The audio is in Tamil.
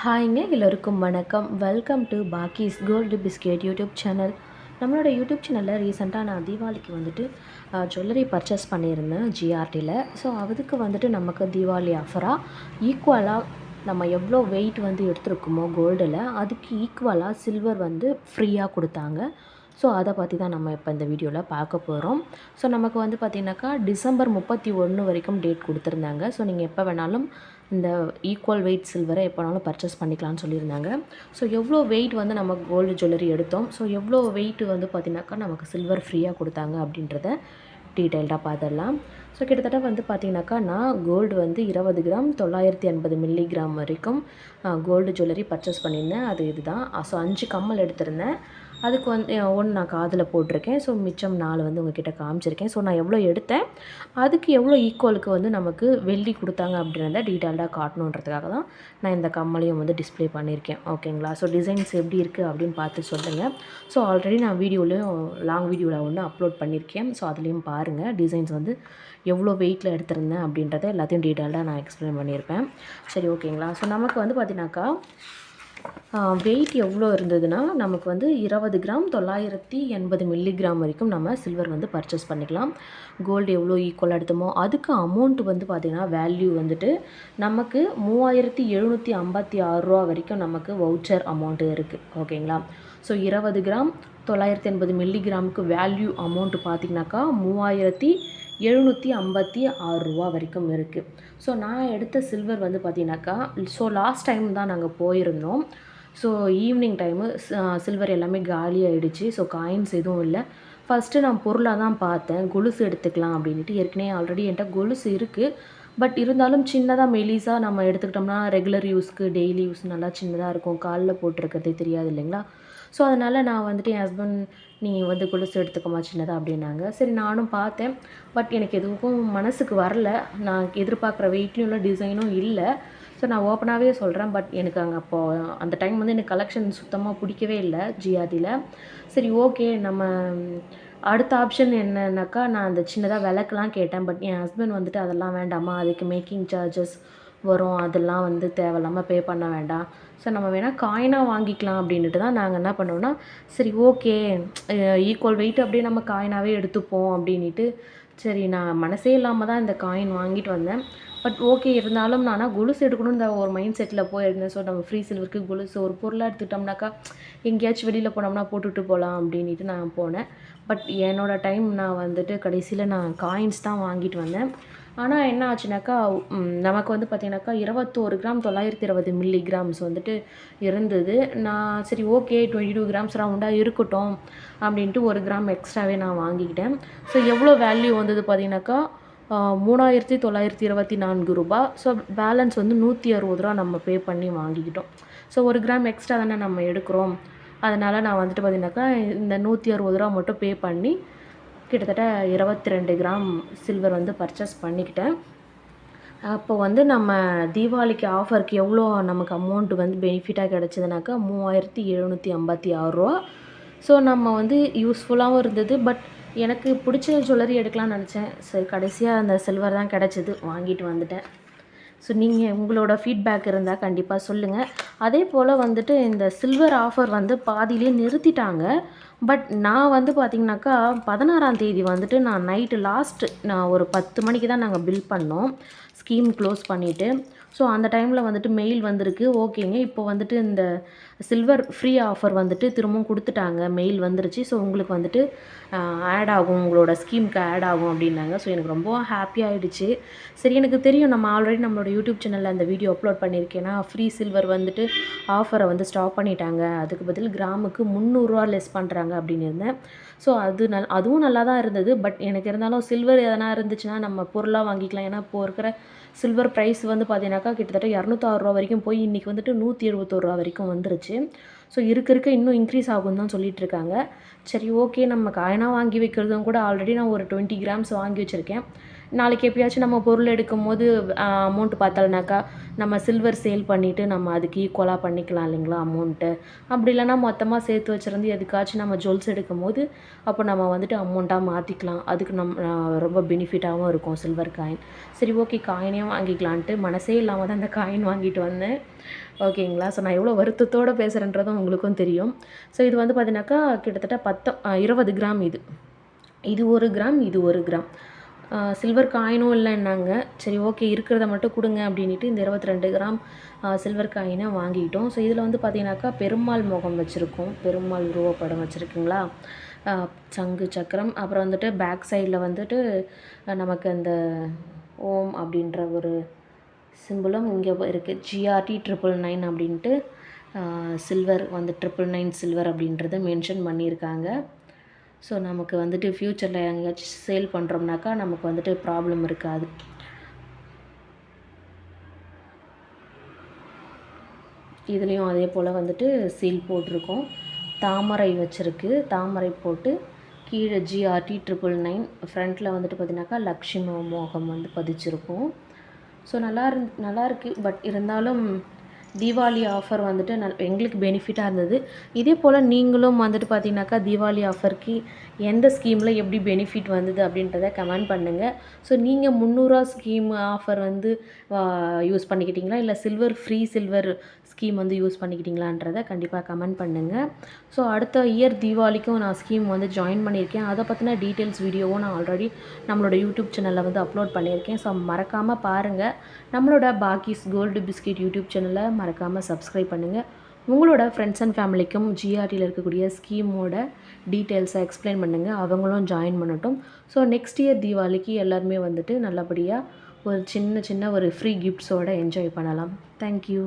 ஹாய்ங்க எல்லோருக்கும் வணக்கம். வெல்கம் டு பாக்கிஸ் கோல்டு பிஸ்கெட் யூடியூப் சேனல். நம்மளோட யூடியூப் சேனலில் ரீசெண்டாக நான் தீபாவளிக்கு வந்துட்டு ஜுவல்லரி பர்ச்சேஸ் பண்ணியிருந்தேன் ஜிஆர்டியில். ஸோ அதுக்கு வந்துட்டு நமக்கு தீபாவளி ஆஃபராக ஈக்குவலாக நம்ம எவ்வளோ வெயிட் வந்து எடுத்துருக்குமோ கோல்டில் அதுக்கு ஈக்குவலாக சில்வர் வந்து ஃப்ரீயாக கொடுத்தாங்க. ஸோ அதை பற்றி தான் நம்ம இப்போ இந்த வீடியோவில் பார்க்க போகிறோம். ஸோ நமக்கு வந்து பார்த்திங்கனாக்கா டிசம்பர் 31 வரைக்கும் டேட் கொடுத்துருந்தாங்க. ஸோ நீங்கள் எப்போ வேணாலும் இந்த ஈக்குவல் வெயிட் சில்வரை எப்போ வேணாலும் பர்ச்சேஸ் பண்ணிக்கலாம்னு சொல்லியிருந்தாங்க. ஸோ எவ்வளோ வெயிட் வந்து நம்ம கோல்டு ஜுவல்லரி எடுத்தோம், ஸோ எவ்வளோ வெயிட் வந்து பார்த்திங்கனாக்கா நமக்கு சில்வர் ஃப்ரீயாக கொடுத்தாங்க அப்படின்றத டீட்டெயில்டாக பார்த்துடலாம். ஸோ கிட்டத்தட்ட வந்து பார்த்திங்கனாக்கா நான் கோல்டு வந்து 20 கிராம் 980 மில்லிகிராம் வரைக்கும் கோல்டு ஜுவல்லரி பர்ச்சேஸ் பண்ணியிருந்தேன். அது இதுதான். ஸோ 5 கம்மல் எடுத்திருந்தேன். அதுக்கு வந்து 1 நான் காதில் போட்டிருக்கேன். ஸோ மிச்சம் 4 வந்து உங்ககிட்ட காமிச்சிருக்கேன். ஸோ நான் எவ்வளோ எடுத்தேன், அதுக்கு எவ்வளோ ஈக்குவலுக்கு வந்து நமக்கு வெள்ளி கொடுத்தாங்க அப்படின்றத டீட்டெயில்டாக காட்டணுன்றதுக்காக தான் நான் இந்த கம்மலையும் வந்து டிஸ்பிளே பண்ணியிருக்கேன். ஓகேங்களா? ஸோ டிசைன்ஸ் எப்படி இருக்குது அப்படின்னு பார்த்து சொல்லுங்கள். ஸோ ஆல்ரெடி நான் வீடியோலையும் லாங் வீடியோவில் ஒன்று அப்லோட் பண்ணியிருக்கேன். ஸோ அதுலேயும் பாருங்கள் டிசைன்ஸ் வந்து எவ்வளோ வெயிட்டில் எடுத்திருந்தேன் அப்படின்றத எல்லாத்தையும் டீட்டெயில்டாக நான் எக்ஸ்பிளைன் பண்ணியிருப்பேன். சரி, ஓகேங்களா? ஸோ நமக்கு வந்து பார்த்திங்கனாக்கா வெயிட் எவ்வளோ இருந்ததுன்னா நமக்கு வந்து 20 கிராம் 980 மில்லிகிராம் வரைக்கும் நம்ம சில்வர் வந்து பர்ச்சேஸ் பண்ணிக்கலாம். கோல்டு எவ்வளோ ஈக்குவலாக எடுத்தோமோ அதுக்கு அமௌண்ட்டு வந்து பார்த்திங்கன்னா வேல்யூ வந்துட்டு நமக்கு 3756 ரூபா வரைக்கும் நமக்கு வவுச்சர் அமௌண்ட்டு இருக்குது. ஓகேங்களா? ஸோ 20 கிராம் 980 மில்லிகிராமுக்கு வேல்யூ அமௌண்ட்டு பார்த்திங்கனாக்கா 3756 ரூபா வரைக்கும் இருக்குது. ஸோ நான் எடுத்த சில்வர் வந்து பார்த்திங்கனாக்கா ஸோ லாஸ்ட் டைம் தான் நாங்கள் போயிருந்தோம். ஸோ ஈவினிங் டைமு சில்வர் எல்லாமே காலியாகிடுச்சு. ஸோ காயின்ஸ் எதுவும் இல்லை. ஃபஸ்ட்டு நான் பொருளாக தான் பார்த்தேன், கொலுசு எடுத்துக்கலாம் அப்படின்ட்டு. ஏற்கனவே ஆல்ரெடி என்கிட்ட கொலுசு இருக்குது. பட் இருந்தாலும் சின்னதாக மெலிசாக நம்ம எடுத்துக்கிட்டோம்னா ரெகுலர் யூஸ்க்கு டெய்லி யூஸ் நல்லா சின்னதாக இருக்கும், காலில் போட்டிருக்கிறதே தெரியாது இல்லைங்களா? ஸோ அதனால் நான் வந்துட்டு என் ஹஸ்பண்ட் நீ வந்து கொலுசு எடுத்துக்கமா சின்னதாக அப்படின்னாங்க. சரி நானும் பார்த்தேன். பட் எனக்கு எதுவும் மனசுக்கு வரல. நான் எதிர்பார்க்குற வெயிட்லையும் இல்லை, டிசைனும் இல்லை. ஸோ நான் ஓப்பனாகவே சொல்கிறேன். பட் எனக்கு அங்கே அப்போது அந்த டைம் வந்து எனக்கு கலெக்ஷன் சுத்தமாக பிடிக்கவே இல்லை ஜிஆர்டியில். சரி, ஓகே, நம்ம அடுத்த ஆப்ஷன் என்னன்னாக்கா நான் அந்த சின்னதாக விளக்குலாம் கேட்டேன். பட் என் ஹஸ்பண்ட் வந்துட்டு அதெல்லாம் வேண்டாமா, அதுக்கு மேக்கிங் சார்ஜஸ் வரும், அதெல்லாம் வந்து தேவையில்லாமல் பே பண்ண வேண்டாம். ஸோ நம்ம வேணால் காயினாக வாங்கிக்கலாம் அப்படின்ட்டு தான் நாங்கள் என்ன பண்ணோம்னா, சரி ஓகே ஈக்குவல் வெயிட் அப்படியே நம்ம காயினாகவே எடுத்துப்போம் அப்படின்ட்டு சரி நான் மனசே இல்லாமல் தான் இந்த காயின் வாங்கிட்டு வந்தேன். பட் ஓகே, இருந்தாலும் நான் கொலுசு எடுக்கணும்னு இந்த ஒரு மைண்ட் செட்டில் போயிருந்தேன். ஸோ நம்ம ஃப்ரீ சில்வருக்கு கொலுசு ஒரு பொருளாக எடுத்துக்கிட்டோம்னாக்கா எங்கேயாச்சும் வெளியில் போனோம்னா போட்டுட்டு போகலாம் அப்படின்ட்டு நான் போனேன். பட் என்னோடய டைம் நான் வந்துட்டு கடைசியில் நான் காயின்ஸ் தான் வாங்கிட்டு வந்தேன். ஆனால் என்ன ஆச்சுனாக்கா நமக்கு வந்து பார்த்திங்கனாக்கா 21 கிராம் 920 மில்லிகிராம்ஸ் வந்துட்டு இருந்தது. நான் சரி ஓகே 22 கிராம்ஸ் ரவுண்டாக இருக்கட்டும் அப்படின்ட்டு 1 கிராம் எக்ஸ்ட்ராவே நான் வாங்கிக்கிட்டேன். ஸோ எவ்வளோ வேல்யூ வந்தது பார்த்திங்கனாக்கா 3924 ரூபா. ஸோ பேலன்ஸ் வந்து 160 ரூபா நம்ம பே பண்ணி வாங்கிக்கிட்டோம். ஸோ 1 கிராம் எக்ஸ்ட்ரா தானே நம்ம எடுக்கிறோம். அதனால் நான் வந்துட்டு பார்த்திங்கனாக்கா இந்த 160 ரூபா மட்டும் பே பண்ணி கிட்டத்தட்ட 22 கிராம் சில்வர் வந்து பர்ச்சேஸ் பண்ணிக்கிட்டேன். அப்போ வந்து நம்ம தீபாவளிக்கு ஆஃபருக்கு எவ்வளோ நமக்கு அமௌண்ட்டு வந்து பெனிஃபிட்டாக கிடச்சிதுனாக்கா 3756 ரூபா. ஸோ நம்ம வந்து யூஸ்ஃபுல்லாகவும் இருந்தது. பட் எனக்கு பிடிச்ச ஜுவல்லரி எடுக்கலாம்னு நினச்சேன். சரி கடைசியாக அந்த சில்வர் தான் கிடச்சிது, வாங்கிட்டு வந்துட்டேன். ஸோ நீங்கள் உங்களோட ஃபீட்பேக் இருந்தால் கண்டிப்பாக சொல்லுங்கள். அதே போல் வந்துட்டு இந்த சில்வர் ஆஃபர் வந்து பாதியிலே நிறுத்திட்டாங்க. பட் நான் வந்து பார்த்திங்கனாக்கா 16ஆம் தேதி வந்துட்டு நான் நைட்டு நான் ஒரு 10 மணிக்கு தான் நாங்கள் பில் பண்ணோம், ஸ்கீம் க்ளோஸ் பண்ணிவிட்டு. ஸோ அந்த டைமில் வந்துட்டு மெயில் வந்திருக்கு. ஓகேங்க, இப்போ வந்துட்டு இந்த சில்வர் ஃப்ரீ ஆஃபர் வந்துட்டு திரும்பவும் கொடுத்துட்டாங்க, மெயில் வந்துருச்சு. ஸோ உங்களுக்கு வந்துட்டு ஆட் ஆகும், உங்களோட ஸ்கீமுக்கு ஆட் ஆகும் அப்படின்னாங்க. ஸோ எனக்கு ரொம்ப ஹாப்பி ஆகிடுச்சு. சரி, எனக்கு தெரியும் நம்ம ஆல்ரெடி நம்மளோட யூடியூப் சேனலில் அந்த வீடியோ அப்லோட் பண்ணியிருக்கேன்னா ஃப்ரீ சில்வர் வந்துட்டு ஆஃபரை வந்து ஸ்டாப் பண்ணிட்டாங்க, அதுக்கு பதில் கிராமுக்கு 300 ரூபா லெஸ் பண்ணுறாங்க அப்படின்னு இருந்தேன். ஸோ அதுவும் நல்லா தான் இருந்தது. பட் எனக்கு இருந்தாலும் சில்வர் எதனா இருந்துச்சுன்னா நம்ம பொருளாக வாங்கிக்கலாம். ஏன்னா இப்போது இருக்கிற சில்வர் ப்ரைஸ் வந்து பார்த்தீங்கன்னாக்கா கிட்டத்தட்ட 206 ரூபா வரைக்கும் போய் இன்றைக்கி வந்துட்டு 171 ரூபா வரைக்கும் வந்துருச்சு. ஸோ இருக்க இன்னும் இன்க்ரீஸ் ஆகும் தான் சொல்லிகிட்டு இருக்காங்க. சரி ஓகே, நம்ம காயினாக வாங்கி வைக்கிறதும் கூட ஆல்ரெடி நான் ஒரு 20 கிராம்ஸ் வாங்கி வச்சுருக்கேன். நாளைக்கு எப்பயாச்சும் நம்ம பொருள் எடுக்கும்போது அமௌண்ட் பார்த்தோம்னாக்கா நம்ம சில்வர் சேல் பண்ணிவிட்டு நம்ம அதுக்கு ஈக்குவலாக பண்ணிக்கலாம் இல்லைங்களா அமௌண்ட்டு. அப்படி இல்லைனா மொத்தமாக சேர்த்து வச்சுருந்து எதுக்காச்சும் நம்ம ஜுவல்ஸ் எடுக்கும்போது அப்போ நம்ம வந்துட்டு அமௌண்ட்டாக மாற்றிக்கலாம். அதுக்கு ரொம்ப பெனிஃபிட்டாகவும் இருக்கும் சில்வர் காயின். சரி ஓகே, காயினையும் வாங்கிக்கலான்ட்டு மனசே இல்லாமல் தான் அந்த காயின் வாங்கிட்டு வந்தேன். ஓகேங்களா. ஸோ நான் எவ்வளோ வருத்தத்தோடு பேசுகிறேன்றதும் உங்களுக்கும் தெரியும். ஸோ இது வந்து பார்த்தீங்கன்னாக்கா கிட்டத்தட்ட 20 கிராம் இது. இது 1 கிராம், இது 1 கிராம். சில்வர் காயினும் இல்லைன்னாங்க. சரி ஓகே, இருக்கிறத மட்டும் கொடுங்க அப்படின்ட்டு இந்த 22 கிராம் சில்வர் காயினை வாங்கிட்டோம். ஸோ இதில் வந்து பார்த்தீங்கன்னாக்கா பெருமாள் முகம் வச்சுருக்கோம். பெருமாள் உருவப்படம் வச்சுருக்குங்களா, சங்கு சக்கரம். அப்புறம் வந்துட்டு பேக் சைடில் வந்துட்டு நமக்கு அந்த ஓம் அப்படின்ற ஒரு சிம்பிளும் இங்கே இருக்குது. GRT 999 அப்படின்ட்டு சில்வர் வந்து 999 சில்வர் அப்படின்றத மென்ஷன் பண்ணியிருக்காங்க. ஸோ நமக்கு வந்துட்டு ஃப்யூச்சரில் எங்கேயாச்சும் சேல் பண்ணுறோம்னாக்கா நமக்கு வந்துட்டு ப்ராப்ளம் இருக்காது. இதுலேயும் அதே போல் வந்துட்டு சீல் போட்டிருக்கோம். தாமரை வச்சுருக்கு. தாமரை போட்டு கீழே GRT 999, ஃப்ரண்ட்டில் வந்துட்டு பார்த்திங்கனாக்கா லக்ஷ்மி மோகம் வந்து பதிச்சிருக்கோம். ஸோ நல்லா இருக்குது. பட் இருந்தாலும் தீபாவளி ஆஃபர் வந்துட்டு எங்களுக்கு பெனிஃபிட்டாக இருந்தது. இதே போல் நீங்களும் வந்துட்டு பார்த்தீங்கன்னாக்கா தீபாவளி ஆஃபருக்கு எந்த ஸ்கீமில் எப்படி பெனிஃபிட் வந்தது அப்படின்றத கமெண்ட் பண்ணுங்கள். ஸோ நீங்கள் 300 ஸ்கீம் ஆஃபர் வந்து யூஸ் பண்ணிக்கிட்டீங்களா, இல்லை ஃப்ரீ சில்வர் ஸ்கீம் வந்து யூஸ் பண்ணிக்கிட்டீங்களான்றதை கண்டிப்பாக கமெண்ட் பண்ணுங்கள். ஸோ அடுத்த இயர் தீபாவளிக்கும் நான் ஸ்கீம் வந்து ஜாயின் பண்ணியிருக்கேன். அதை பற்றின டீட்டெயில்ஸ் வீடியோவும் நான் ஆல்ரெடி நம்மளோட யூடியூப் சேனலில் வந்து அப்லோட் பண்ணியிருக்கேன். ஸோ மறக்காமல் பாருங்கள். நம்மளோட பாக்கிஸ் கோல்டு பிஸ்கெட் யூடியூப் சேனலை மறக்காமல் சப்ஸ்கிரைப் பண்ணுங்கள். உங்களோட ஃப்ரெண்ட்ஸ் அண்ட் ஃபேமிலிக்கும் GRTயில் இருக்கக்கூடிய ஸ்கீமோட டீட்டெயில்ஸை எக்ஸ்பிளைன் பண்ணுங்கள். அவங்களும் ஜாயின் பண்ணட்டும். ஸோ நெக்ஸ்ட் இயர் தீபாவளிக்கு எல்லாருமே வந்துட்டு நல்லபடியாக ஒரு சின்ன ஒரு ஃப்ரீ கிஃப்ட்ஸோடு என்ஜாய் பண்ணலாம். தேங்க்யூ.